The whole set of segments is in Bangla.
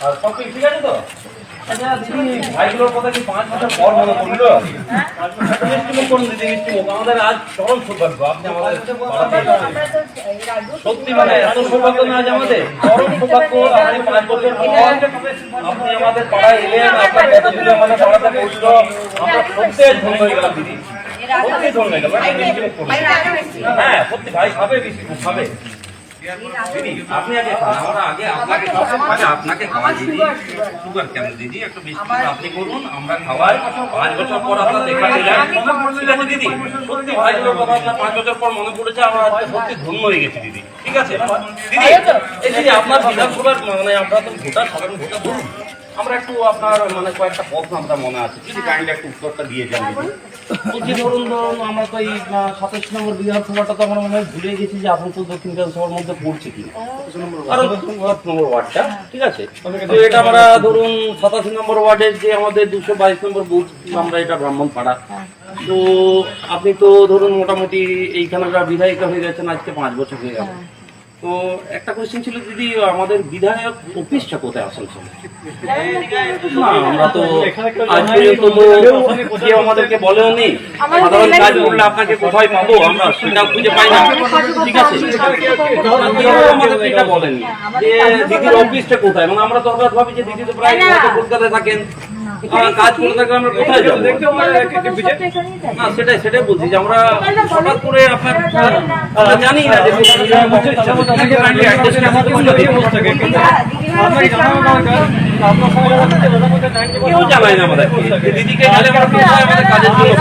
আর সব কি ঠিক আছে তো? আচ্ছা দিদি ভাইগুলোর কথা কি 5 বছর পর মনে পড়লো? মিষ্টি করুন দিদি, মিষ্টি আমাদের আজ চরম সৌভাগ্য আপনি আমাদের সত্যি মানে এত সৌভাগ্য না আজ আমাদের চরম সৌভাগ্য। আপনি 5 বছর পর আপনি আমাদের পাড়ায় এলেন, আপনার কতগুলো আমাদের পাড়াতে পড়ছিল, আমরা সত্যি ধন্য হয়ে গেলাম দিদি, সত্যি ধন্য হয়ে গেলাম। হ্যাঁ সত্যি ভাই খাবে, মিষ্টি খাবে দিদি। আপনি আগে খান, আমরা আগে আপনাকে আপনাকে খাওয়াই দিদি। সুগার কেন দিদি, একটু মিষ্টি আপনি করুন, আমরা খাওয়াই। 5 বছর পর আপনার দেখা দিলেন, ঠিক আছে দিদি? সত্যি ভাইগুলোর কথা আপনার 5 বছর পর মনে পড়েছে, আমরা আজকে সত্যি ধন্য হয়ে গেছি দিদি। ঠিক আছে দিদি, এই দিদি আপনার বিধানসভার মানে আমরা তো ভোটার, সাধারণ ভোটার ধরুন, আমরা একটু আপনার মানে কয়েকটা প্রশ্ন আপনার মনে আছে, যদি কাইন্ডলি একটু উত্তরটা দিয়ে যান দিদি। বলছি ধরুন আমরা তো এই 27 নম্বর বিধানসভাটা তো আমরা মনে হয় ভুলে গেছি যে আপনার তো দক্ষিণ বিধানসভার মধ্যে পড়ছে কিনা, কারণ 7 নম্বর ওয়ার্ডটা, ঠিক আছে? তো এটা আমরা ধরুন 87 নম্বর ওয়ার্ডের যে আমাদের 222 নম্বর বুথ, আমরা এটা ব্রাহ্মণপাড়া। তো আপনি তো ধরুন মোটামুটি এইখানকার বিধায়িকা হয়ে গেছেন আজকে 5 বছর হয়ে গেল। তো একটা কোশ্চেন ছিল দিদি, আমাদের বিধায়ক অফিসটা কোথায় আসানসোলে? না আমরা তো আজ পর্যন্ত কেউ আমাদেরকে বলেও নি, সাধারণ কাজ করলে আপনাকে কোথায় পাবো আমরা সেটাও খুঁজে পাই না, ঠিক আছে? আমাদের এটা বলেনি যে দিদির অফিসটা কোথায়, মানে আমরা তো হঠাৎ ভাবি যে দিদি তো প্রায় কলকাতায় থাকেন, কাজ করে থাকলে আমরা কোথায় যাবো? না সেটাই বলছি যে আমরা হঠাৎ করে আপনার জানি না যে কেউ জানাই না আমাদের দিদিকে গেলে আমাদের কাজের জন্য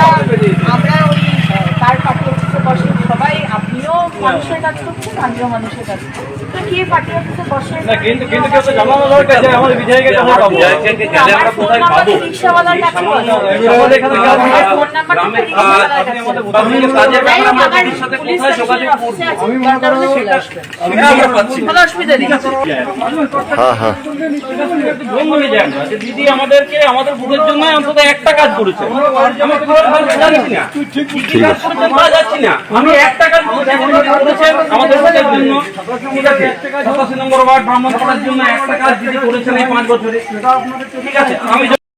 সবাই, আপনিও মানুষের কাজ করছেন, আমিও মানুষের কাজ করছি, তো কে পার্টি অফিসে বসে কিন্তু কেউ তো জানানো দরকার যে আমাদের বিধায়কের কাছে পাবো, গেলে আমরা কোথায় পাবো? রিকশাওয়ালার কাছে আমাদের এখানে ফোন নাম্বারটা রিকশাওয়ালার কাছে, কাজের ব্যাপারে আমরা দিদির সাথে কোথায় যোগাযোগ করব? আমি মনে করব সেটা আমরা পাচ্ছি, কোনো অসুবিধা নেই। হ্যাঁ হ্যাঁ ধন্যবাদ জানেন যে দিদি আমাদেরকে আমাদের বুথের জন্য অন্তত একটা কাজ করেছে, আমি পুরো জানি না ঠিক আছে যাচ্ছি না, আমি একটা কাজ করেছেন আমাদের বুথের জন্য, ঠিক আছে? 87 নম্বর ওয়ার্ড ব্রাহ্মণপাড়ার জন্য একটা কাজ দিদি করেছেন এই 5 বছরে, ঠিক আছে? আমি